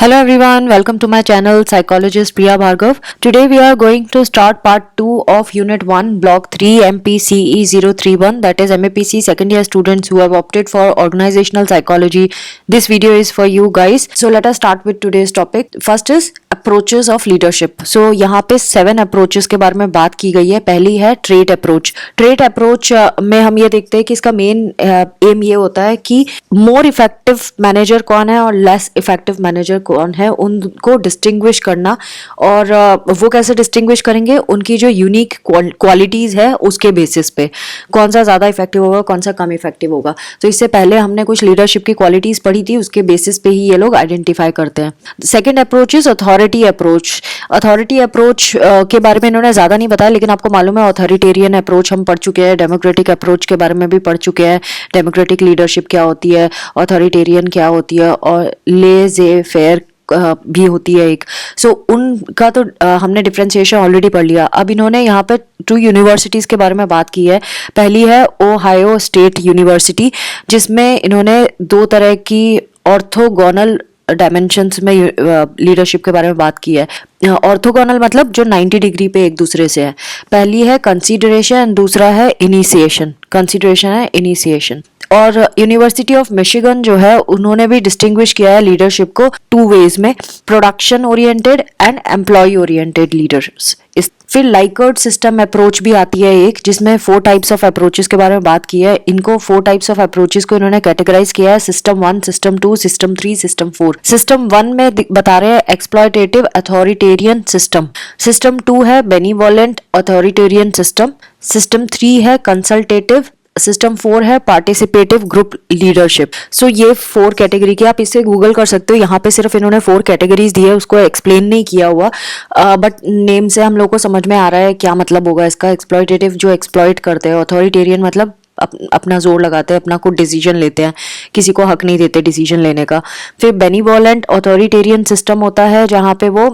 Hello everyone, welcome to my channel Psychologist Priya Bhargav. Today we are going to start part 2 of Unit 1 Block 3 MPCE 031, that is MAPC second year students who have opted for organizational psychology. This video is for you guys. So let us start with today's topic. First is approaches of leadership. So यहाँ पे 7 approaches के बारे में बात की गई है. पहली है ट्रेट अप्रोच. ट्रेट अप्रोच में हम ये देखते हैं कि इसका मेन एम ये होता है कि मोर इफेक्टिव मैनेजर कौन है और लेस इफेक्टिव मैनेजर कौन है उनको डिस्टिंग्विश करना. और वो कैसे डिस्टिंग्विश करेंगे, उनकी जो यूनिक क्वालिटीज है उसके बेसिस पे कौन सा ज़्यादा इफेक्टिव होगा, कौन सा कम इफेक्टिव होगा. तो इससे पहले हमने कुछ लीडरशिप की क्वालिटीज पढ़ी थी, उसके बेसिस पे ही ये लोग आइडेंटिफाई करते हैं. Second approach is authority approach. Authority approach के बारे में इन्होंने ज़्यादा नहीं बताया, लेकिन आपको मालूम है अथॉरिटेरियन अप्रोच हम पढ़ चुके हैं. डेमोक्रेटिक अप्रोच के बारे में भी पढ़ चुके हैं. डेमोक्रेटिक लीडरशिप क्या होती है, अथॉरिटेरियन क्या होती है, और लेज़े फेयर भी होती है एक. सो उनका तो हमने डिफ्रेंशिएशन ऑलरेडी पढ़ लिया. अब इन्होंने यहाँ पे 2 यूनिवर्सिटीज़ के बारे में बात की है. पहली है ओहायो स्टेट यूनिवर्सिटी, जिसमें इन्होंने 2 तरह की ऑर्थोगोनल डायमेंशंस में लीडरशिप के बारे में बात की है. ऑर्थोगोनल मतलब जो 90 डिग्री पे एक दूसरे से है. पहली है कंसीडरेशन, दूसरा है इनिशिएशन. कंसीडरेशन है इनिशिएशन. और यूनिवर्सिटी ऑफ मिशिगन जो है उन्होंने भी डिस्टिंग्विश किया है लीडरशिप को 2 वेज में, production oriented and employee oriented leaders. फिर लाइकर्ट सिस्टम अप्रोच भी आती है एक, जिसमें 4 टाइप्स ऑफ अप्रोचेस के बारे में बात की है. इनको 4 टाइप्स ऑफ अप्रोचेस को इन्होंने कैटेगराइज किया है, system 1, system 2, system 3, system 4. System 1 में बता रहे हैं एक्सप्लॉयटेटिव अथॉरिटेरियन सिस्टम. सिस्टम 2 है बेनिवोलेंट अथॉरिटेरियन सिस्टम. सिस्टम 3 है कंसल्टेटिव. सिस्टम 4 है पार्टिसिपेटिव ग्रुप लीडरशिप. सो ये 4 कैटेगरी की, आप इसे गूगल कर सकते हो. यहाँ पे सिर्फ इन्होंने 4 कैटेगरीज दी है, उसको एक्सप्लेन नहीं किया हुआ, बट नेम से हम लोग को समझ में आ रहा है क्या मतलब होगा इसका. एक्सप्लॉयटेटिव जो एक्सप्लॉयट करते हैं, अथॉरिटेरियन मतलब अपना जोर लगाते हैं, अपना कुछ डिसीजन लेते हैं, किसी को हक नहीं देते डिसीजन लेने का. फिर बेनिवोलेंट अथॉरिटेरियन सिस्टम होता है जहाँ पे वो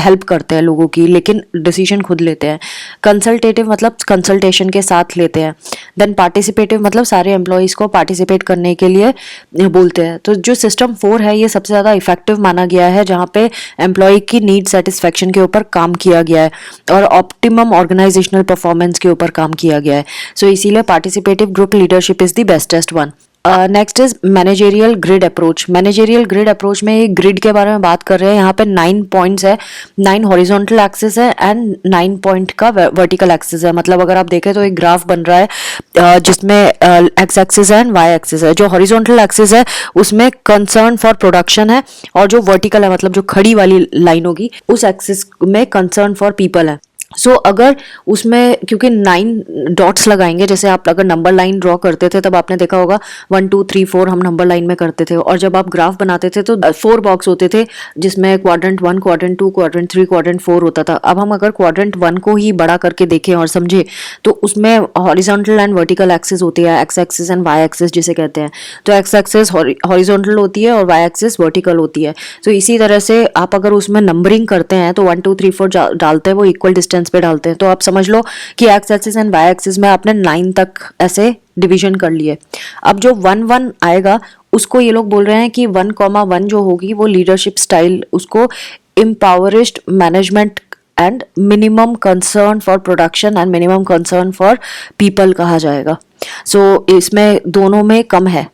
हेल्प करते हैं लोगों की, लेकिन डिसीजन खुद लेते हैं. कंसल्टेटिव मतलब कंसल्टेशन के साथ लेते हैं. देन पार्टिसिपेटिव मतलब सारे एम्प्लॉयज़ को पार्टिसिपेट करने के लिए बोलते हैं. तो जो सिस्टम 4 है ये सबसे ज़्यादा इफेक्टिव माना गया है, जहाँ पे एम्प्लॉय की नीड सेटिस्फेक्शन के ऊपर काम किया गया है और ऑप्टिमम ऑर्गेनाइजेशनल परफॉर्मेंस के ऊपर काम किया गया है. सो इसीलिए participative group leadership is the bestest one. Next is managerial grid approach. Managerial grid approach में एक ग्रिड के बारे में बात कर रहे हैं. यहाँ पे 9 पॉइंट्स है, 9 हॉरिजॉन्टल एक्सिस है एंड 9 पॉइंट का वर्टिकल एक्सिस है. मतलब अगर आप देखें तो एक ग्राफ बन रहा है जिसमें एक्स एक्सिस है एंड वाई एक्सिस है. जो हॉरिजॉन्टल एक्सिस है उसमें कंसर्न फॉर प्रोडक्शन है, और जो वर्टिकल है मतलब जो खड़ी वाली लाइन होगी उस एक्सिस में कंसर्न फॉर पीपल है. सो अगर उसमें क्योंकि 9 डॉट्स लगाएंगे, जैसे आप अगर नंबर लाइन ड्रॉ करते थे तब आपने देखा होगा 1 2 3 4 हम नंबर लाइन में करते थे, और जब आप ग्राफ बनाते थे तो 4 बॉक्स होते थे जिसमें क्वाड्रेंट 1, क्वाड्रेंट 2, क्वाड्रेंट 3, क्वाड्रेंट 4 होता था. अब हम अगर क्वाड्रेंट 1 को ही बड़ा करके देखें और समझे तो उसमें हॉरिजॉन्टल एंड वर्टिकल एक्सिस होती है, X axis and Y axis जिसे कहते हैं. तो एक्स एक्सिस हॉरिजॉन्टल होती है और वाई एक्सिस वर्टिकल होती है. तो इसी तरह से आप अगर उसमें नंबरिंग करते हैं तो 1 2 3 4 डालते हैं, वो इक्वल डिस्टेंस पे डालते हैं. तो आप समझ लो कि X axis and Y axis में आपने 9 तक ऐसे डिवीजन कर लिए. अब जो 1 1 आएगा उसको ये लोग बोल रहे हैं कि 1,1 जो होगी वो लीडरशिप स्टाइल, उसको impoverished management and minimum concern for production and minimum concern for people कहा जाएगा. सो इसमें दोनों में कम है,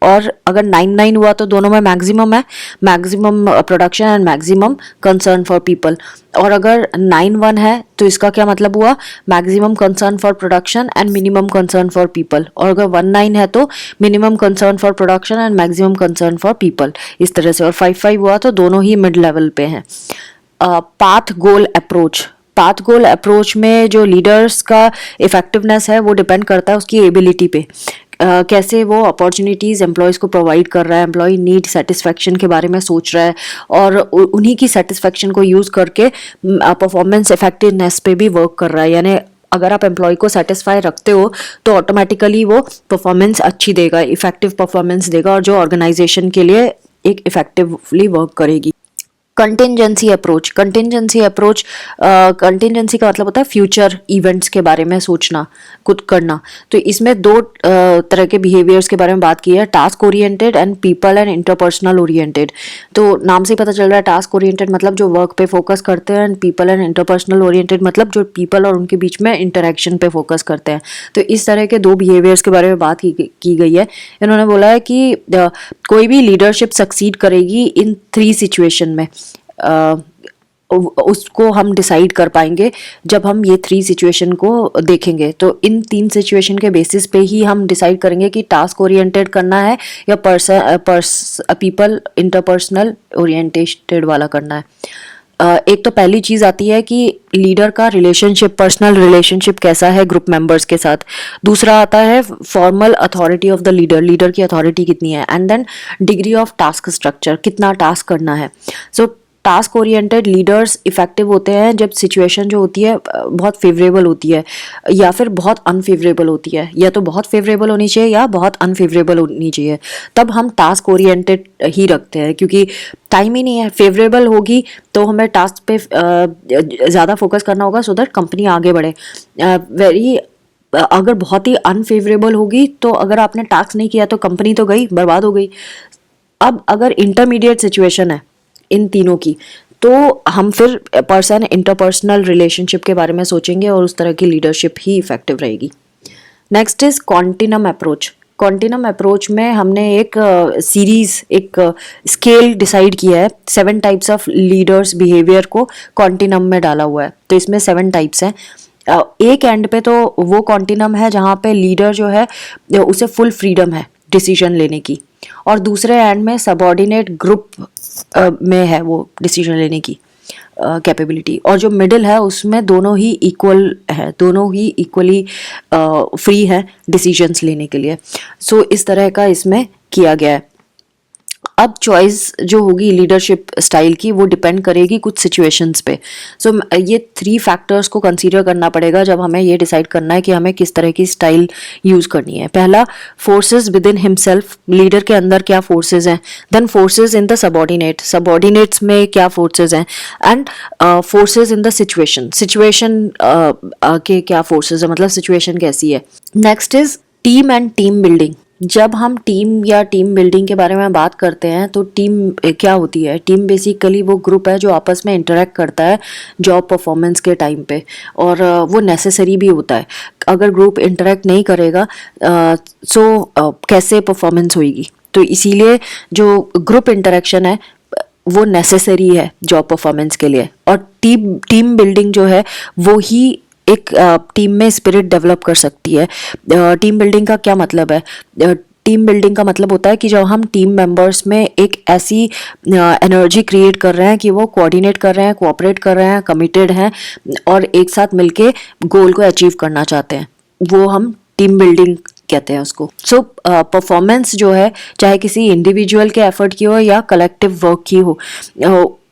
और अगर 9 हुआ तो दोनों में मैक्सिमम है, maximum production and maximum concern for people. और अगर 9 1 है तो इसका क्या मतलब हुआ, maximum concern for production and minimum concern for people. और अगर 1 9 है तो minimum concern for production and maximum concern for people, इस तरह से. और 5 5 हुआ तो दोनों ही मिड लेवल पे हैं. पाथ गोल अप्रोच. पाथ गोल अप्रोच में जो लीडर्स का इफेक्टिवनेस है वो डिपेंड करता है उसकी एबिलिटी पे. कैसे वो अपॉर्चुनिटीज़ एम्प्लॉयज़ को प्रोवाइड कर रहा है, एम्प्लॉय नीड सेटिस्फेक्शन के बारे में सोच रहा है, और उन्हीं की सेटिस्फेक्शन को यूज़ करके परफॉर्मेंस इफेक्टिवनेस पे भी वर्क कर रहा है. यानी अगर आप एम्प्लॉय को सेटिस्फाई रखते हो तो ऑटोमेटिकली वो परफॉर्मेंस अच्छी देगा, इफेक्टिव परफॉर्मेंस देगा, और जो ऑर्गेनाइजेशन के लिए एक इफेक्टिवली वर्क करेगी. कंटिजेंसी का मतलब होता है फ्यूचर इवेंट्स के बारे में सोचना, कुछ करना। तो इसमें दो तरह के बिहेवियर्स के बारे में बात की है, task oriented and people and interpersonal oriented. तो नाम से ही पता चल रहा है, टास्क ओरिएंटेड मतलब जो वर्क पे फोकस करते हैं, and people and interpersonal oriented मतलब जो पीपल और उनके बीच में इंटरेक्शन पे फोकस करते हैं। तो इस तरह के दो बिहेवियर्स के बारे में बात की गई है। इन्होंने बोला है कि कोई भी लीडरशिप सक्सीड करेगी इन 3 सिचुएशन में। उसको हम डिसाइड कर पाएंगे जब हम ये 3 सिचुएशन को देखेंगे। तो इन 3 सिचुएशन के बेसिस पे ही हम डिसाइड करेंगे कि टास्क ओरिएंटेड करना है या पीपल इंटरपर्सनल ओरिएंटेड वाला करना है। एक तो पहली चीज आती है कि लीडर का रिलेशनशिप, पर्सनल रिलेशनशिप कैसा है ग्रुप मेंबर्स के साथ। दूसरा आता है formal authority of the leader, leader की अथॉरिटी कितनी है। And then degree of task structure, कितना टास्क करना है। So task oriented leaders effective होते हैं जब सिचुएशन जो होती है बहुत फेवरेबल होती है या फिर बहुत अनफेवरेबल होती है, या तो बहुत फेवरेबल होनी चाहिए या बहुत अनफेवरेबल होनी चाहिए। तब हम टास्क ओरिएंटेड ही रखते हैं, क्योंकि टाइम ही नहीं है। फेवरेबल होगी तो हमें टास्क पे ज़्यादा फोकस करना होगा सो दैट कंपनी आगे बढ़े। अगर बहुत ही अनफेवरेबल होगी तो अगर आपने टास्क नहीं किया तो कंपनी तो गई, बर्बाद हो गई। अब अगर इंटरमीडिएट सिचुएशन है इन तीनों की, तो हम फिर पर्सन इंटरपर्सनल रिलेशनशिप के बारे में सोचेंगे और उस तरह की लीडरशिप ही इफेक्टिव रहेगी। Next is continuum approach. Continuum approach में हमने एक सीरीज, एक स्केल डिसाइड किया है। 7 टाइप्स ऑफ लीडर्स बिहेवियर को कॉन्टिनम में डाला हुआ है। तो इसमें 7 टाइप्स हैं। एक एंड पे तो वो कॉन्टिनम है जहाँ पे लीडर जो है उसे फुल फ्रीडम है डिसीजन लेने की, और दूसरे एंड में सबॉर्डिनेट ग्रुप में है वो डिसीजन लेने की कैपेबिलिटी, और जो मिडिल है उसमें दोनों ही इक्वल है, दोनों ही इक्वली फ्री है डिसीजंस लेने के लिए। सो इस तरह का इसमें किया गया है। अब चॉइस जो होगी लीडरशिप स्टाइल की वो डिपेंड करेगी कुछ सिचुएशंस पे। सो ये 3 फैक्टर्स को कंसीडर करना पड़ेगा जब हमें ये डिसाइड करना है कि हमें किस तरह की स्टाइल यूज़ करनी है। पहला, forces within himself, leader के अंदर क्या फोर्सेस हैं। Then forces in the subordinate, subordinates में क्या फोर्सेस हैं। And forces in the situation, situation के क्या फोर्सेस है, मतलब सिचुएशन कैसी है। Next is team and team building. जब हम टीम या टीम बिल्डिंग के बारे में बात करते हैं तो टीम क्या होती है। टीम बेसिकली वो ग्रुप है जो आपस में इंटरेक्ट करता है जॉब परफॉर्मेंस के टाइम पे, और वो नेसेसरी भी होता है। अगर ग्रुप इंटरेक्ट नहीं करेगा कैसे परफॉर्मेंस होगी। तो इसीलिए जो ग्रुप इंटरेक्शन है वो नेसेसरी है जॉब परफॉर्मेंस के लिए। और टीम बिल्डिंग जो है वो ही एक टीम में स्पिरिट डेवलप कर सकती है। टीम बिल्डिंग का क्या मतलब है। टीम बिल्डिंग का मतलब होता है कि जब हम टीम मेंबर्स में एक ऐसी एनर्जी क्रिएट कर रहे हैं कि वो कोऑर्डिनेट कर रहे हैं, कोऑपरेट कर रहे हैं, कमिटेड हैं और एक साथ मिलके गोल को अचीव करना चाहते हैं, वो हम टीम बिल्डिंग कहते हैं उसको। सो परफॉर्मेंस जो है चाहे किसी इंडिविजुअल के एफर्ट की हो या कलेक्टिव वर्क की हो,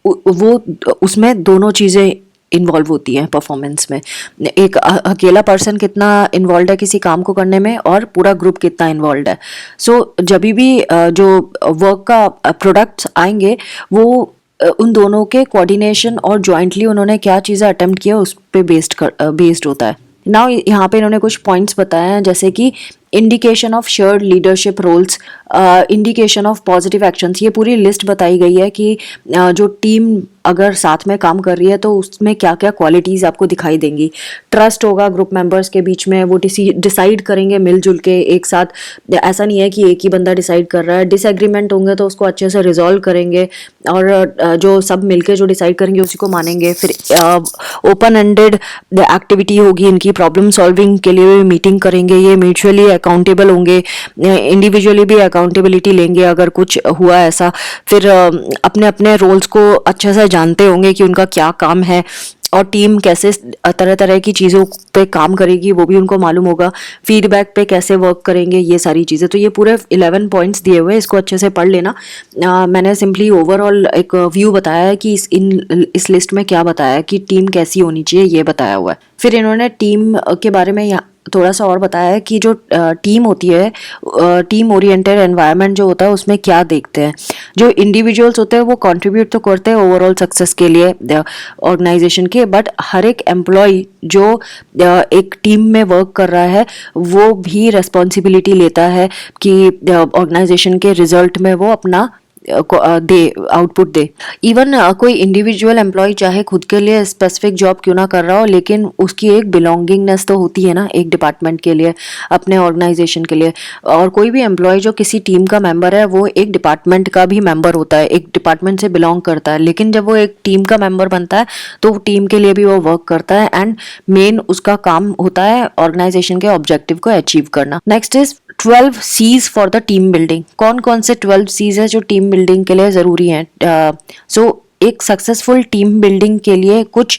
वो उसमें दोनों चीज़ें इन्वॉल्व होती हैं परफॉर्मेंस में। एक अकेला पर्सन कितना इन्वॉल्व है किसी काम को करने में और पूरा ग्रुप कितना इन्वॉल्व है। सो जब भी जो वर्क का प्रोडक्ट्स आएंगे वो उन दोनों के कोऑर्डिनेशन और जॉइंटली उन्होंने क्या चीज़ें अटेम्प्ट किया उस पर बेस्ड होता है। नाउ यहाँ पे इन्होंने कुछ पॉइंट्स बताए हैं, जैसे कि indication of shared leadership roles, indication of positive actions. ये पूरी लिस्ट बताई गई है कि जो टीम अगर साथ में काम कर रही है तो उसमें क्या क्या क्वालिटीज़ आपको दिखाई देंगी। ट्रस्ट होगा ग्रुप मेंबर्स के बीच में, वो डिसाइड करेंगे मिलजुल के एक साथ। ऐसा नहीं है कि एक ही बंदा डिसाइड कर रहा है। डिसएग्रीमेंट होंगे तो उसको अच्छे से रिजॉल्व करेंगे और जो सब मिलके जो डिसाइड करेंगे उसी को मानेंगे। फिर ओपन एंडेड एक्टिविटी होगी इनकी, प्रॉब्लम सॉल्विंग के लिए मीटिंग करेंगे, ये म्यूचुअली अकाउंटेबल होंगे, इंडिविजुअली भी अकाउंटेबिलिटी लेंगे अगर कुछ हुआ ऐसा। फिर अपने अपने रोल्स को अच्छे से जानते होंगे कि उनका क्या काम है और टीम कैसे तरह तरह की चीज़ों पे काम करेगी वो भी उनको मालूम होगा। फीडबैक पे कैसे वर्क करेंगे, ये सारी चीज़ें। तो ये पूरे 11 पॉइंट्स दिए हुए हैं, इसको अच्छे से पढ़ लेना। मैंने सिंपली ओवरऑल एक व्यू बताया है कि इस लिस्ट में क्या बताया है कि टीम कैसी होनी चाहिए, ये बताया हुआ है। फिर इन्होंने टीम के बारे में थोड़ा सा और बताया है कि जो टीम होती है, टीम ओरिएंटेड एनवायरनमेंट जो होता है उसमें क्या देखते हैं। जो इंडिविजुअल्स होते हैं वो कंट्रीब्यूट तो करते हैं ओवरऑल सक्सेस के लिए ऑर्गेनाइजेशन के, बट हर एक एम्प्लॉय जो एक टीम में वर्क कर रहा है वो भी रेस्पॉन्सिबिलिटी लेता है कि ऑर्गेनाइजेशन के रिजल्ट में वो अपना दे आउटपुट दे। इवन कोई इंडिविजुअल एम्प्लॉय चाहे खुद के लिए स्पेसिफिक जॉब क्यों ना कर रहा हो, लेकिन उसकी एक बिलोंगिंगनेस तो होती है ना एक डिपार्टमेंट के लिए, अपने ऑर्गेनाइजेशन के लिए। और कोई भी एम्प्लॉय जो किसी टीम का मेंबर है वो एक डिपार्टमेंट का भी मेंबर होता है, एक डिपार्टमेंट से बिलोंग करता है, लेकिन जब वो एक टीम का मेंबर बनता है तो टीम के लिए भी वो वर्क करता है एंड मेन उसका काम होता है ऑर्गेनाइजेशन के ऑब्जेक्टिव को अचीव करना। Next is 12 Cs for the team building. कौन कौन से 12 सीज है जो टीम बिल्डिंग के लिए ज़रूरी हैं? एक सक्सेसफुल टीम बिल्डिंग के लिए कुछ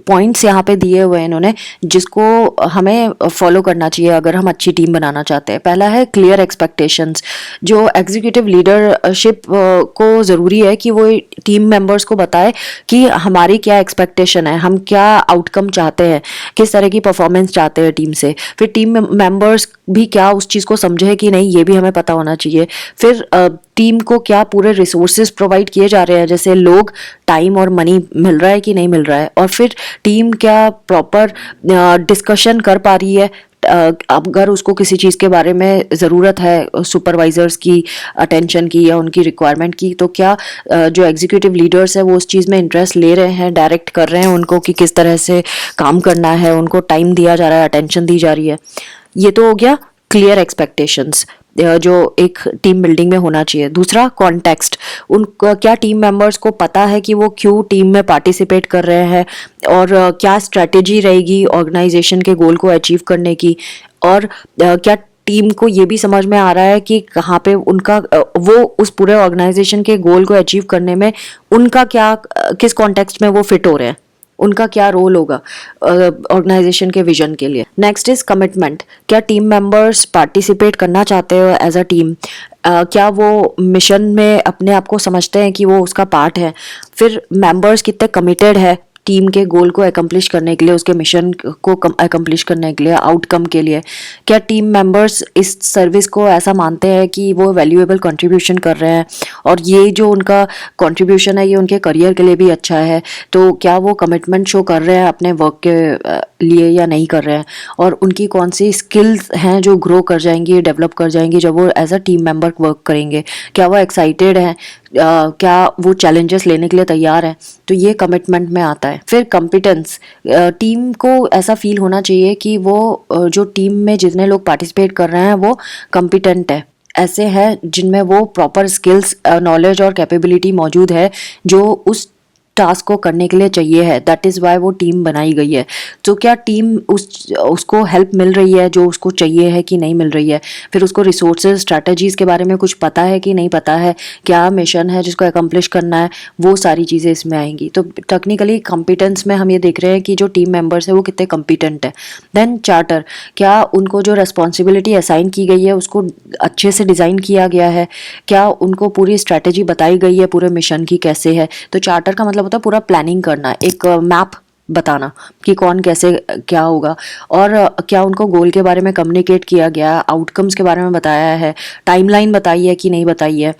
पॉइंट्स यहाँ पे दिए हुए हैं इन्होंने, जिसको हमें फॉलो करना चाहिए अगर हम अच्छी टीम बनाना चाहते हैं। पहला है क्लियर एक्सपेक्टेशंस। जो एग्जीक्यूटिव लीडरशिप को ज़रूरी है कि वो टीम मेंबर्स को बताए कि हमारी क्या एक्सपेक्टेशन है, हम क्या आउटकम चाहते हैं, किस तरह की परफॉर्मेंस चाहते हैं टीम से। फिर टीम मेंबर्स भी क्या उस चीज़ को समझे कि नहीं, ये भी हमें पता होना चाहिए। फिर टीम को क्या पूरे रिसोर्सेज प्रोवाइड किए जा रहे हैं, जैसे लोग, टाइम और मनी मिल रहा है कि नहीं मिल रहा है। और फिर टीम क्या प्रॉपर डिस्कशन कर पा रही है, अगर उसको किसी चीज़ के बारे में ज़रूरत है सुपरवाइजर्स की अटेंशन की या उनकी रिक्वायरमेंट की, तो क्या जो एग्जीक्यूटिव लीडर्स है वो उस चीज़ में इंटरेस्ट ले रहे हैं, डायरेक्ट कर रहे हैं उनको कि किस तरह से काम करना है, उनको टाइम दिया जा रहा है, अटेंशन दी जा रही है। ये तो हो गया क्लियर एक्सपेक्टेशंस जो एक टीम बिल्डिंग में होना चाहिए। दूसरा कॉन्टेक्स्ट, उनका क्या टीम मेंबर्स को पता है कि वो क्यों टीम में पार्टिसिपेट कर रहे हैं, और क्या स्ट्रेटेजी रहेगी ऑर्गेनाइजेशन के गोल को अचीव करने की, और क्या टीम को ये भी समझ में आ रहा है कि कहाँ पे उनका वो उस पूरे ऑर्गेनाइजेशन के गोल को अचीव करने में उनका क्या, किस कॉन्टेक्स्ट में वो फिट हो रहे हैं, उनका क्या रोल होगा ऑर्गेनाइजेशन के विजन के लिए। Next is commitment. क्या टीम मेंबर्स पार्टिसिपेट करना चाहते हो एज अ टीम? क्या वो मिशन में अपने आप को समझते हैं कि वो उसका पार्ट है? फिर मेंबर्स कितने कमिटेड है टीम के गोल को एकम्प्लिश करने के लिए, उसके मिशन को एकम्प्लिश करने के लिए, आउटकम के लिए? क्या टीम मेंबर्स इस सर्विस को ऐसा मानते हैं कि वो वैल्यूएबल कंट्रीब्यूशन कर रहे हैं और ये जो उनका कंट्रीब्यूशन है ये उनके करियर के लिए भी अच्छा है? तो क्या वो कमिटमेंट शो कर रहे हैं अपने वर्क के लिए या नहीं कर रहे हैं? और उनकी कौन सी स्किल्स हैं जो ग्रो कर जाएंगी, डेवलप कर जाएंगी जब वो as a team member work करेंगे? क्या वो एक्साइटेड हैं? क्या वो चैलेंजेस लेने के लिए तैयार है? तो ये कमिटमेंट में आता है। फिर कॉम्पिटेंस, टीम को ऐसा फील होना चाहिए कि वो जो टीम में जितने लोग पार्टिसिपेट कर रहे हैं वो कॉम्पिटेंट है, ऐसे हैं जिनमें वो प्रॉपर स्किल्स, नॉलेज और कैपेबिलिटी मौजूद है जो उस टास्क को करने के लिए चाहिए है। दैट इज़ वाई वो टीम बनाई गई है। तो क्या टीम उसको हेल्प मिल रही है जो उसको चाहिए है कि नहीं मिल रही है? फिर उसको रिसोर्सेज, स्ट्रैटेजीज़ के बारे में कुछ पता है कि नहीं पता है? क्या मिशन है जिसको एकम्प्लिश करना है? वो सारी चीज़ें इसमें आएंगी। तो टेक्निकली कॉम्पिटेंस में हम ये देख रहे हैं कि जो टीम मेंबर्स है वो कितने कॉम्पिटेंट है। देन चार्टर, क्या उनको जो रिस्पॉन्सिबिलिटी असाइन की गई है उसको अच्छे से डिज़ाइन किया गया है? क्या उनको पूरी स्ट्रैटेजी बताई गई है पूरे मिशन की कैसे है? तो चार्टर का मतलब होता है पूरा प्लानिंग करना, एक मैप बताना कि कौन कैसे क्या होगा, और क्या उनको गोल के बारे में कम्युनिकेट किया गया, आउटकम्स के बारे में बताया है, टाइमलाइन बताई है कि नहीं बताई है,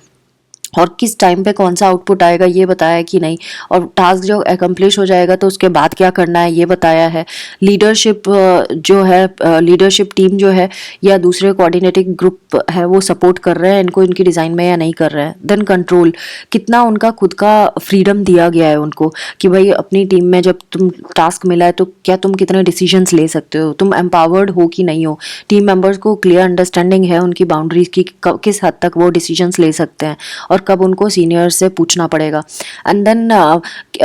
और किस टाइम पे कौन सा आउटपुट आएगा ये बताया है कि नहीं, और टास्क जो एकम्प्लिश हो जाएगा तो उसके बाद क्या करना है ये बताया है। लीडरशिप जो है, लीडरशिप टीम जो है या दूसरे कोऑर्डिनेटिंग ग्रुप है वो सपोर्ट कर रहे हैं इनको इनकी डिज़ाइन में या नहीं कर रहे हैं। देन कंट्रोल, कितना उनका खुद का फ्रीडम दिया गया है उनको कि भाई अपनी टीम में जब तुम टास्क मिला है तो क्या तुम कितने डिसीजंस ले सकते हो, तुम एम्पावर्ड हो कि नहीं हो। टीम मेंबर्स को क्लियर अंडरस्टैंडिंग है उनकी बाउंड्रीज की, किस हद तक वो डिसीजंस ले सकते हैं और कब उनको सीनियर से पूछना पड़ेगा। एंड देन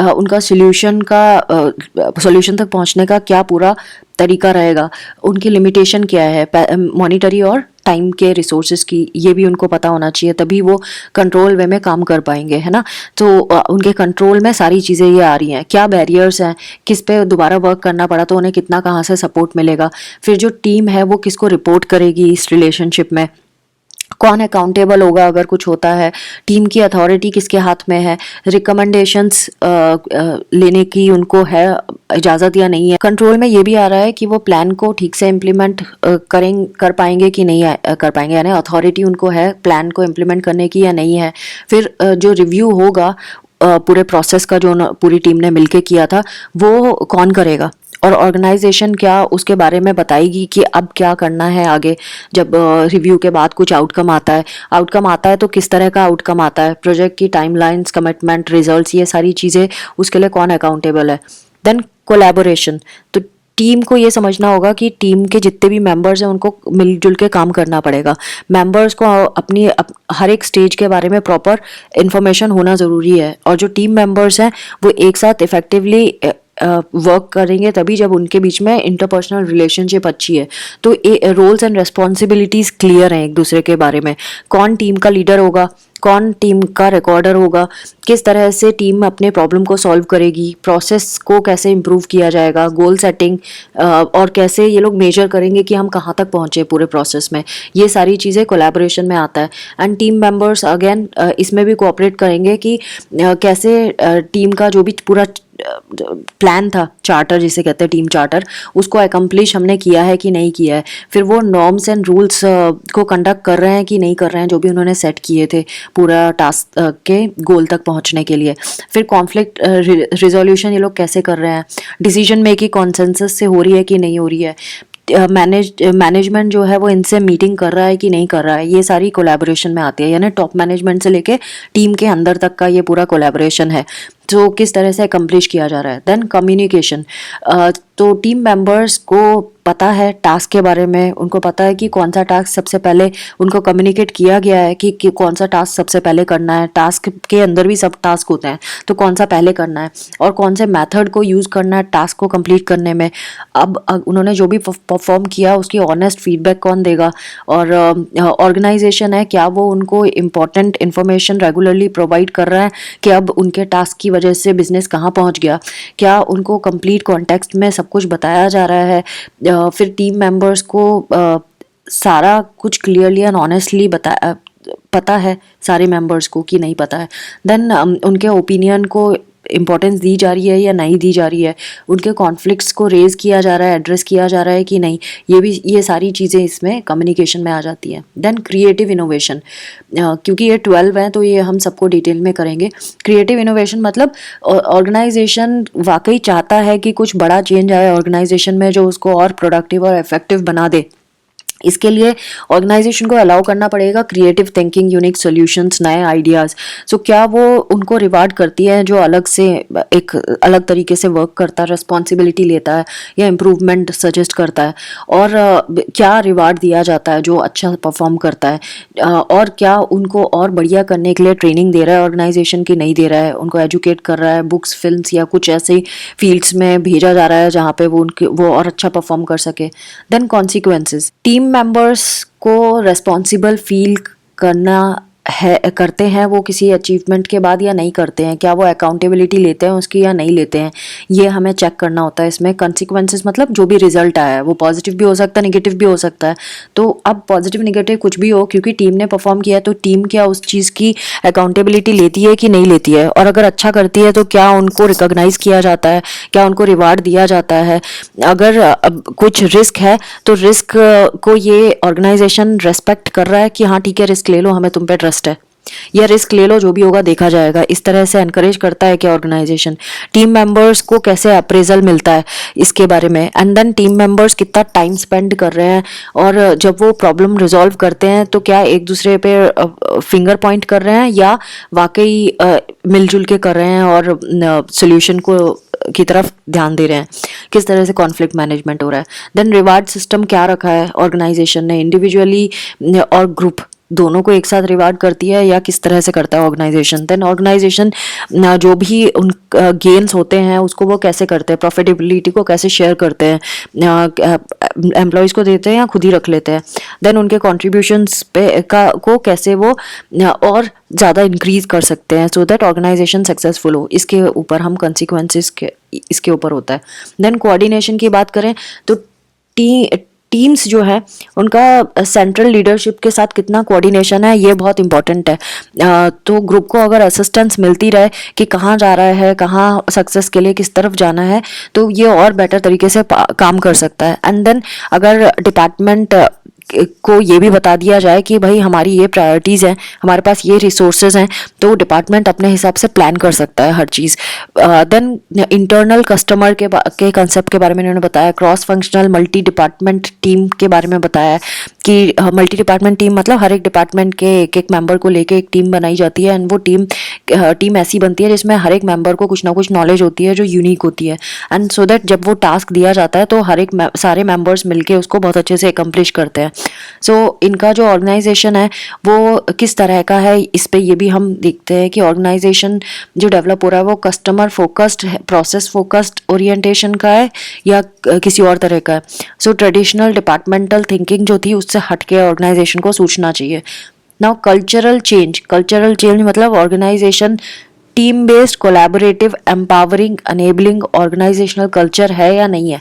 उनका सोल्यूशन तक पहुंचने का क्या पूरा तरीका रहेगा, उनकी लिमिटेशन क्या है, मॉनिटरी और टाइम के रिसोर्सेज की, ये भी उनको पता होना चाहिए, तभी वो कंट्रोल वे में काम कर पाएंगे, है ना। तो उनके कंट्रोल में सारी चीज़ें ये आ रही हैं। क्या बैरियर्स हैं, किस पे दोबारा वर्क करना पड़ा तो उन्हें कितना कहाँ से सपोर्ट मिलेगा। फिर जो टीम है वो किसको रिपोर्ट करेगी इस रिलेशनशिप में, कौन अकाउंटेबल होगा अगर कुछ होता है, टीम की अथॉरिटी किसके हाथ में है, रिकमेंडेशंस लेने की उनको है इजाज़त या नहीं है। कंट्रोल में ये भी आ रहा है कि वो प्लान को ठीक से इम्प्लीमेंट कर पाएंगे कि नहीं कर पाएंगे, यानी अथॉरिटी उनको है प्लान को इम्प्लीमेंट करने की या नहीं है। फिर जो रिव्यू होगा पूरे प्रोसेस का जो पूरी टीम ने मिलके किया था वो कौन करेगा, और ऑर्गेनाइजेशन क्या उसके बारे में बताएगी कि अब क्या करना है आगे। जब रिव्यू के बाद कुछ आउटकम आता है तो किस तरह का आउटकम आता है, प्रोजेक्ट की टाइमलाइंस, कमिटमेंट, रिजल्ट्स, ये सारी चीज़ें उसके लिए कौन अकाउंटेबल है। देन कोलैबोरेशन, तो टीम को ये समझना होगा कि टीम के जितने भी मेंबर्स हैं उनको मिलजुल के काम करना पड़ेगा। मेंबर्स को हर एक स्टेज के बारे में प्रॉपर इन्फॉर्मेशन होना ज़रूरी है, और जो टीम मेंबर्स हैं वो एक साथ इफेक्टिवली वर्क करेंगे तभी जब उनके बीच में इंटरपर्सनल रिलेशनशिप अच्छी है। तो रोल्स एंड रिस्पॉन्सिबिलिटीज़ क्लियर हैं एक दूसरे के बारे में, कौन टीम का लीडर होगा, कौन टीम का रिकॉर्डर होगा, किस तरह से टीम अपने प्रॉब्लम को सॉल्व करेगी, प्रोसेस को कैसे इम्प्रूव किया जाएगा, गोल सेटिंग, और कैसे ये लोग मेजर करेंगे कि हम कहाँ तक पहुँचे पूरे प्रोसेस में। ये सारी चीज़ें कोलैबोरेशन में आता है। एंड टीम मेंबर्स अगेन इसमें भी कोऑपरेट करेंगे कि कैसे टीम का जो भी पूरा प्लान था, चार्टर जिसे कहते हैं टीम चार्टर, उसको अकम्प्लिश हमने किया है कि नहीं किया है। फिर वो नॉर्म्स एंड रूल्स को कंडक्ट कर रहे हैं कि नहीं कर रहे हैं जो भी उन्होंने सेट किए थे पूरा टास्क के गोल तक पहुंचने के लिए। फिर कॉन्फ्लिक्ट रिजोल्यूशन ये लोग कैसे कर रहे हैं, डिसीजन मेकिंग कॉन्सेंसस से हो रही है कि नहीं हो रही है, मैनेजमेंट जो है वो इनसे मीटिंग कर रहा है कि नहीं कर रहा है, ये सारी कोलैबोरेशन में आती है। यानी टॉप मैनेजमेंट से लेके टीम के अंदर तक का ये पूरा कोलैबोरेशन है जो किस तरह से अकम्प्लिश किया जा रहा है। देन कम्युनिकेशन, तो टीम मेंबर्स को पता है टास्क के बारे में, उनको पता है कि कौन सा टास्क सबसे पहले उनको कम्युनिकेट किया गया है कि कौन सा टास्क सबसे पहले करना है। टास्क के अंदर भी सब टास्क होते हैं तो कौन सा पहले करना है और कौन से मेथड को यूज़ करना है टास्क को कंप्लीट करने में। अब उन्होंने जो भी परफॉर्म किया उसकी ऑनेस्ट फीडबैक कौन देगा, और ऑर्गेनाइजेशन है क्या वो उनको इम्पॉर्टेंट इन्फॉर्मेशन रेगुलरली प्रोवाइड कर रहा है कि अब उनके टास्क की वजह से बिजनेस कहाँ पहुँच गया, क्या उनको कंप्लीट कॉन्टेक्स्ट में सब कुछ बताया जा रहा है। फिर टीम मेंबर्स को सारा कुछ क्लियरली एंड ऑनेस्टली पता है सारे मेंबर्स को कि नहीं पता है। देन उनके ओपिनियन को इम्पोर्टेंस दी जा रही है या नहीं दी जा रही है, उनके कॉन्फ्लिक्ट्स को रेज किया जा रहा है, एड्रेस किया जा रहा है कि नहीं, ये सारी चीज़ें इसमें कम्युनिकेशन में आ जाती हैं। देन क्रिएटिव इनोवेशन, क्योंकि ये 12 हैं तो ये हम सबको डिटेल में करेंगे। क्रिएटिव इनोवेशन मतलब ऑर्गेनाइजेशन वाकई चाहता है कि कुछ बड़ा चेंज आए ऑर्गेनाइजेशन में जो उसको और प्रोडक्टिव और इफेक्टिव बना दे। इसके लिए ऑर्गेनाइजेशन को अलाउ करना पड़ेगा क्रिएटिव थिंकिंग, यूनिक सॉल्यूशंस, नए आइडियाज़। सो क्या वो उनको रिवार्ड करती है जो अलग से एक अलग तरीके से वर्क करता है, रिस्पॉन्सिबिलिटी लेता है या इम्प्रूवमेंट सजेस्ट करता है, और क्या रिवार्ड दिया जाता है जो अच्छा परफॉर्म करता है, और क्या उनको और बढ़िया करने के लिए ट्रेनिंग दे रहा है ऑर्गेनाइजेशन की नहीं दे रहा है, उनको एजुकेट कर रहा है, बुक्स, फिल्म्स या कुछ ऐसे फील्ड्स में भेजा जा रहा है जहाँ पे वो और अच्छा परफॉर्म कर सके। देन कॉन्सिक्वेंसेस, टीम मेंबर्स को रेस्पॉन्सिबल फील करते हैं वो किसी अचीवमेंट के बाद या नहीं करते हैं, क्या वो अकाउंटेबिलिटी लेते हैं उसकी या नहीं लेते हैं, ये हमें चेक करना होता है इसमें। कॉन्सिक्वेंसेस मतलब जो भी रिजल्ट आया है वो पॉजिटिव भी हो सकता है, नेगेटिव भी हो सकता है। तो अब पॉजिटिव नेगेटिव कुछ भी हो, क्योंकि टीम ने परफॉर्म किया है तो टीम क्या उस चीज़ की अकाउंटेबिलिटी लेती है कि नहीं लेती है, और अगर अच्छा करती है तो क्या उनको रिकॉग्नाइज किया जाता है, क्या उनको रिवार्ड दिया जाता है। अगर अब कुछ रिस्क है तो रिस्क को ये ऑर्गेनाइजेशन रेस्पेक्ट कर रहा है कि हाँ ठीक है रिस्क ले लो, हमें तुम पे ट्रस्ट है, या रिस्क ले लो, जो भी होगा देखा जाएगा। इस तरह से एनकरेज करता है कि ऑर्गेनाइजेशन टीम मेंबर्स को कैसे अप्रेजल मिलता है इसके बारे में, एंड देन टीम मेंबर्स कितना टाइम स्पेंड कर रहे हैं, और जब वो प्रॉब्लम रिजॉल्व करते हैं तो क्या एक दूसरे पे फिंगर पॉइंट कर रहे हैं या वाकई मिलजुल के कर रहे हैं और सोल्यूशन को की तरफ ध्यान दे रहे हैं, किस तरह से कॉन्फ्लिक्ट मैनेजमेंट हो रहा है। देन रिवार्ड सिस्टम क्या रखा है ऑर्गेनाइजेशन ने, इंडिविजुअली और ग्रुप दोनों को एक साथ रिवार्ड करती है या किस तरह से करता है ऑर्गेनाइजेशन। देन ऑर्गेनाइजेशन जो भी उन गेन्स होते हैं उसको वो कैसे करते हैं, प्रॉफिटेबिलिटी को कैसे शेयर करते हैं, एम्प्लॉयज़ को देते हैं या खुद ही रख लेते हैं। देन उनके कॉन्ट्रीब्यूशंस पे को कैसे वो और ज़्यादा इंक्रीज कर सकते हैं सो दैट ऑर्गेनाइजेशन सक्सेसफुल हो, इसके ऊपर हम कंसिक्वेंसेस के इसके ऊपर होता है। देन कोऑर्डिनेशन की बात करें तो टीम्स जो है उनका सेंट्रल लीडरशिप के साथ कितना कोऑर्डिनेशन है, ये बहुत इंपॉर्टेंट है। तो ग्रुप को अगर असिस्टेंस मिलती रहे कि कहाँ जा रहा है, कहाँ सक्सेस के लिए किस तरफ जाना है, तो ये और बेटर तरीके से काम कर सकता है। एंड देन अगर डिपार्टमेंट को ये भी बता दिया जाए कि भाई हमारी ये प्रायोरिटीज़ हैं, हमारे पास ये रिसोर्सेज हैं, तो डिपार्टमेंट अपने हिसाब से प्लान कर सकता है हर चीज़। देन इंटरनल कस्टमर के कंसेप्ट के बारे में इन्होंने बताया, cross functional multi department team के बारे में बताया कि मल्टी डिपार्टमेंट टीम मतलब हर एक डिपार्टमेंट के एक एक मेंबर को लेके एक टीम बनाई जाती है, एंड वो टीम ऐसी बनती है जिसमें हर एक मेंबर को कुछ ना कुछ नॉलेज होती है जो यूनिक होती है, एंड सो दैट जब वो टास्क दिया जाता है तो हर एक सारे मेंबर्स मिलके उसको बहुत अच्छे से एकम्प्लिश करते हैं। सो इनका जो ऑर्गेनाइजेशन है वो किस तरह का है, इस पे ये भी हम देखते हैं कि ऑर्गेनाइजेशन जो डेवलप हो रहा है वो कस्टमर फोकस्ड है, प्रोसेस फोकस्ड ओरिएंटेशन का है या किसी और तरह का है। सो ट्रेडिशनल डिपार्टमेंटल थिंकिंग जो थी उससे हट के ऑर्गेनाइजेशन को सोचना चाहिए। नाउ कल्चरल चेंज मतलब organisation team based collaborative empowering enabling organisational culture है या नहीं है,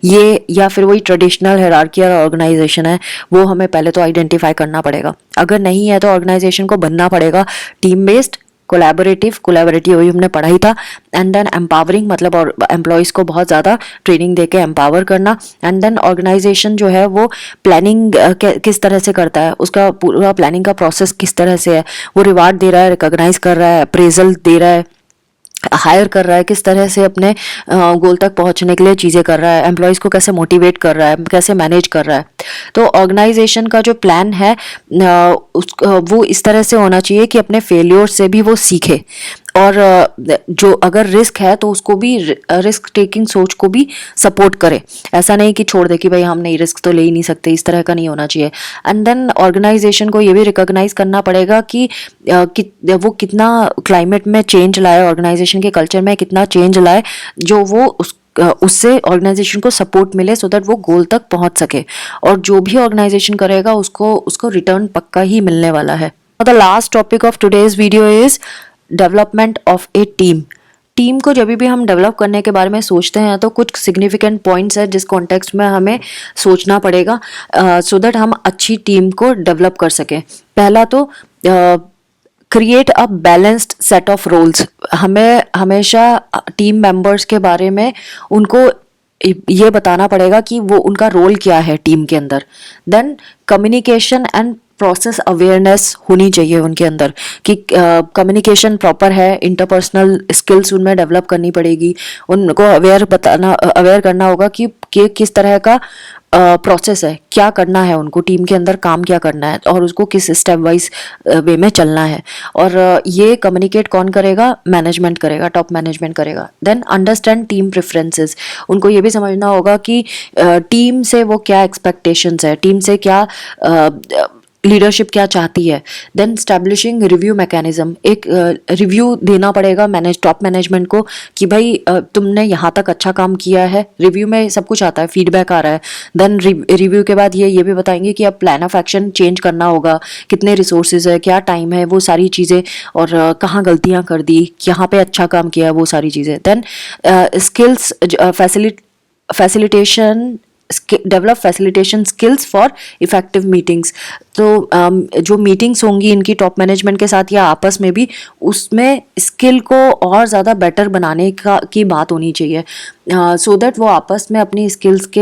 ये या फिर वही ट्रेडिशनल हायरार्कियल ऑर्गेनाइजेशन है, वो हमें पहले तो आइडेंटिफाई करना पड़ेगा। अगर नहीं है तो ऑर्गेनाइजेशन को बनना पड़ेगा टीम बेस्ड कोलैबोरेटिव वही हमने पढ़ा ही था। एंड देन एम्पावरिंग मतलब और एम्प्लॉयज़ को बहुत ज़्यादा ट्रेनिंग देके एम्पावर करना। एंड देन ऑर्गेनाइजेशन जो है वो प्लानिंग किस तरह से करता है, उसका पूरा प्लानिंग का प्रोसेस किस तरह से है, वो रिवार्ड दे रहा है, रिकॉग्नाइज कर रहा है, अप्रेजल दे रहा है, हायर कर रहा है, किस तरह से अपने गोल तक पहुंचने के लिए चीज़ें कर रहा है, एम्प्लॉयज़ को कैसे मोटिवेट कर रहा है, कैसे मैनेज कर रहा है। तो ऑर्गेनाइजेशन का जो प्लान है वो इस तरह से होना चाहिए कि अपने फेलियर से भी वो सीखे, और जो अगर रिस्क है तो उसको भी रिस्क टेकिंग सोच को भी सपोर्ट करे। ऐसा नहीं कि छोड़ दे कि भाई हम नहीं रिस्क तो ले ही नहीं सकते, इस तरह का नहीं होना चाहिए। एंड देन ऑर्गेनाइजेशन को ये भी रिकॉग्नाइज करना पड़ेगा कि वो कितना क्लाइमेट में चेंज लाए, ऑर्गेनाइजेशन के कल्चर में कितना चेंज लाए, जो वो उससे ऑर्गेनाइजेशन को सपोर्ट मिले सो दैट वो गोल तक पहुंच सके। और जो भी ऑर्गेनाइजेशन करेगा उसको रिटर्न पक्का ही मिलने वाला है। The last topic of today's video is development of A team को जब भी हम डेवलप करने के बारे में सोचते हैं तो कुछ सिग्निफिकेंट पॉइंट्स है जिस कॉन्टेक्स्ट में हमें सोचना पड़ेगा सो दैट हम अच्छी टीम को डेवलप कर सकें। पहला तो create a balanced set of roles. हमें हमेशा टीम मेंबर्स के बारे में उनको ये बताना पड़ेगा कि वो उनका रोल क्या है टीम के अंदर। Then communication and process awareness होनी चाहिए उनके अंदर कि कम्युनिकेशन प्रॉपर है, इंटरपर्सनल स्किल्स उनमें डेवलप करनी पड़ेगी, उनको अवेयर करना होगा कि किस तरह का प्रोसेस है, क्या करना है उनको टीम के अंदर, काम क्या करना है और उसको किस स्टेप वाइज वे में चलना है। और ये कम्युनिकेट कौन करेगा, मैनेजमेंट करेगा, टॉप मैनेजमेंट करेगा। देन अंडरस्टैंड टीम प्रेफरेंसेस, उनको ये भी समझना होगा कि टीम से वो क्या एक्सपेक्टेशंस है, टीम से क्या लीडरशिप क्या चाहती है। देन स्टैब्लिशिंग रिव्यू मैकेनिज्म, एक रिव्यू देना पड़ेगा टॉप मैनेजमेंट को कि भाई तुमने यहाँ तक अच्छा काम किया है। रिव्यू में सब कुछ आता है, फीडबैक आ रहा है। देन रिव्यू के बाद ये भी बताएंगे कि अब प्लान ऑफ एक्शन चेंज करना होगा, कितने रिसोर्सेज है, क्या टाइम है, वो सारी चीज़ें, और कहाँ गलतियाँ कर दी, यहाँ पे अच्छा काम किया, वो सारी चीज़ें। Then skills facilitation, develop facilitation skills for effective meetings. तो जो मीटिंग्स होंगी इनकी टॉप मैनेजमेंट के साथ या आपस में भी, उसमें स्किल को और ज़्यादा बेटर बनाने की बात होनी चाहिए सो दैट वो आपस में अपनी स्किल्स के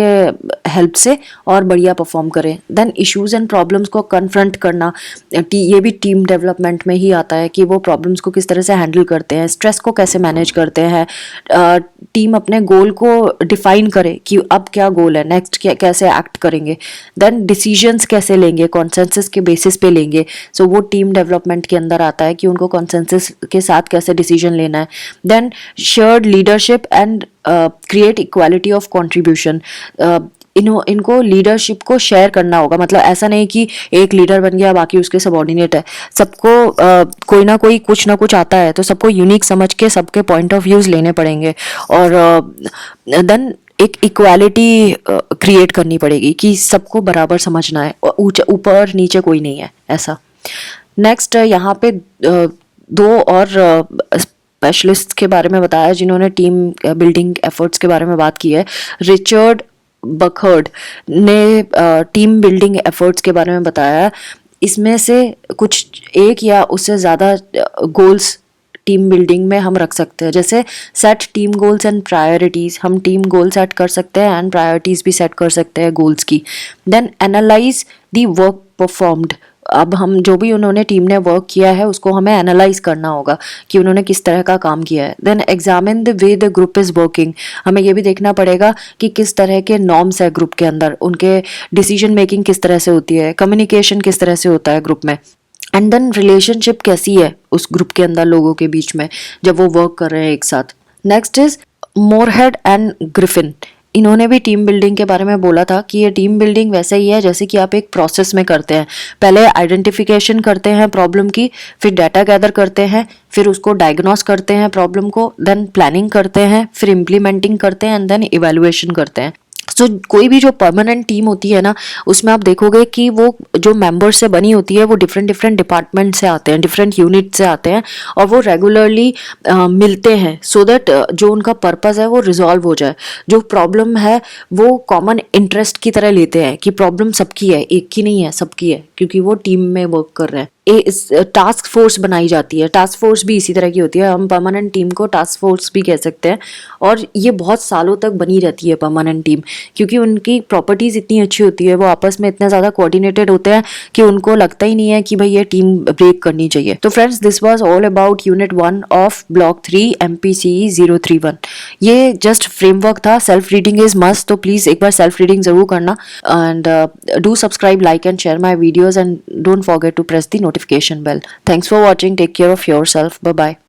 हेल्प से और बढ़िया परफॉर्म करें। देन इश्यूज एंड प्रॉब्लम्स को कन्फ्रंट करना, ये भी टीम डेवलपमेंट में ही आता है कि वो प्रॉब्लम्स को किस तरह से हैंडल करते हैं, स्ट्रेस को कैसे मैनेज करते हैं, टीम अपने गोल को डिफाइन करे कि अब क्या गोल है, नेक्स्ट कैसे एक्ट करेंगे। देन डिसीजंस कैसे लेंगे, कॉन्सेंसस के बेसिस पे लेंगे। सो वो टीम डेवलपमेंट के अंदर आता है कि उनको कॉन्सेंसस के साथ कैसे डिसीजन लेना है। Then shared leadership and create equality of contribution, इनको लीडरशिप को शेयर करना होगा। मतलब ऐसा नहीं कि एक लीडर बन गया बाकी उसके सबऑर्डिनेट है, सबको कोई ना कोई कुछ ना कुछ आता है, तो सबको यूनिक समझ के सबके पॉइंट ऑफ व्यूज लेने पड़ेंगे। और देन एक इक्वालिटी क्रिएट करनी पड़ेगी कि सबको बराबर समझना है, ऊपर नीचे कोई नहीं है ऐसा। नेक्स्ट यहाँ पे दो और स्पेशलिस्ट के बारे में बताया जिन्होंने टीम बिल्डिंग एफर्ट्स के बारे में बात की है। रिचर्ड बखर्ड ने टीम बिल्डिंग एफर्ट्स के बारे में बताया है। इसमें से कुछ एक या उससे ज़्यादा गोल्स टीम बिल्डिंग में हम रख सकते हैं, जैसे set team goals and priorities. हम टीम गोल सेट कर सकते हैं एंड प्रायोरिटीज़ भी सेट कर सकते हैं गोल्स की। Then analyse the work performed. अब हम जो भी उन्होंने टीम ने वर्क किया है उसको हमें एनालाइज करना होगा कि उन्होंने किस तरह का काम किया है। Then examine the way the group is working. हमें ये भी देखना पड़ेगा कि किस तरह के नॉर्म्स है ग्रुप के अंदर, उनके डिसीजन मेकिंग किस तरह से होती है, कम्युनिकेशन किस तरह से होता है ग्रुप में, एंड देन रिलेशनशिप कैसी है उस ग्रुप के अंदर लोगों के बीच में जब वो वर्क कर रहे हैं एक साथ। Next is Morehead and Griffin. इन्होंने भी टीम बिल्डिंग के बारे में बोला था कि ये टीम बिल्डिंग वैसे ही है जैसे कि आप एक प्रोसेस में करते हैं। पहले आइडेंटिफिकेशन करते हैं प्रॉब्लम की, फिर डाटा गैदर करते हैं, फिर उसको डायग्नोस करते हैं प्रॉब्लम को, देन प्लानिंग करते हैं, फिर इम्प्लीमेंटिंग करते हैं एंड देन इवेल्युएशन करते हैं। तो कोई भी जो परमानेंट टीम होती है ना, उसमें आप देखोगे कि वो जो मेंबर्स से बनी होती है वो डिफरेंट डिफरेंट डिपार्टमेंट से आते हैं, डिफरेंट यूनिट से आते हैं, और वो रेगुलरली मिलते हैं सो दैट जो उनका पर्पस है वो रिजॉल्व हो जाए। जो प्रॉब्लम है वो कॉमन इंटरेस्ट की तरह लेते हैं कि प्रॉब्लम सबकी है, एक की नहीं है, सबकी है, क्योंकि वो टीम में वर्क कर रहे हैं। टास्क फोर्स बनाई जाती है। टास्क फोर्स भी इसी तरह की होती है, हम परमानेंट टीम को टास्क फोर्स भी कह सकते हैं। और ये बहुत सालों तक बनी रहती है परमानेंट टीम, क्योंकि उनकी प्रॉपर्टीज़ इतनी अच्छी होती है, वो आपस में इतने ज़्यादा कोऑर्डिनेटेड होते हैं कि उनको लगता ही नहीं है कि भाई ये टीम ब्रेक करनी चाहिए। तो friends, this was all about unit 1 of block 3 MPCE 031। ये जस्ट फ्रेमवर्क था। सेल्फ रीडिंग इज मस्ट, तो प्लीज़ एक बार सेल्फ रीडिंग ज़रूर करना। And do subscribe, like and share my videos, and don't forget to press the notification bell. Thanks for watching. Take care of yourself. Bye bye.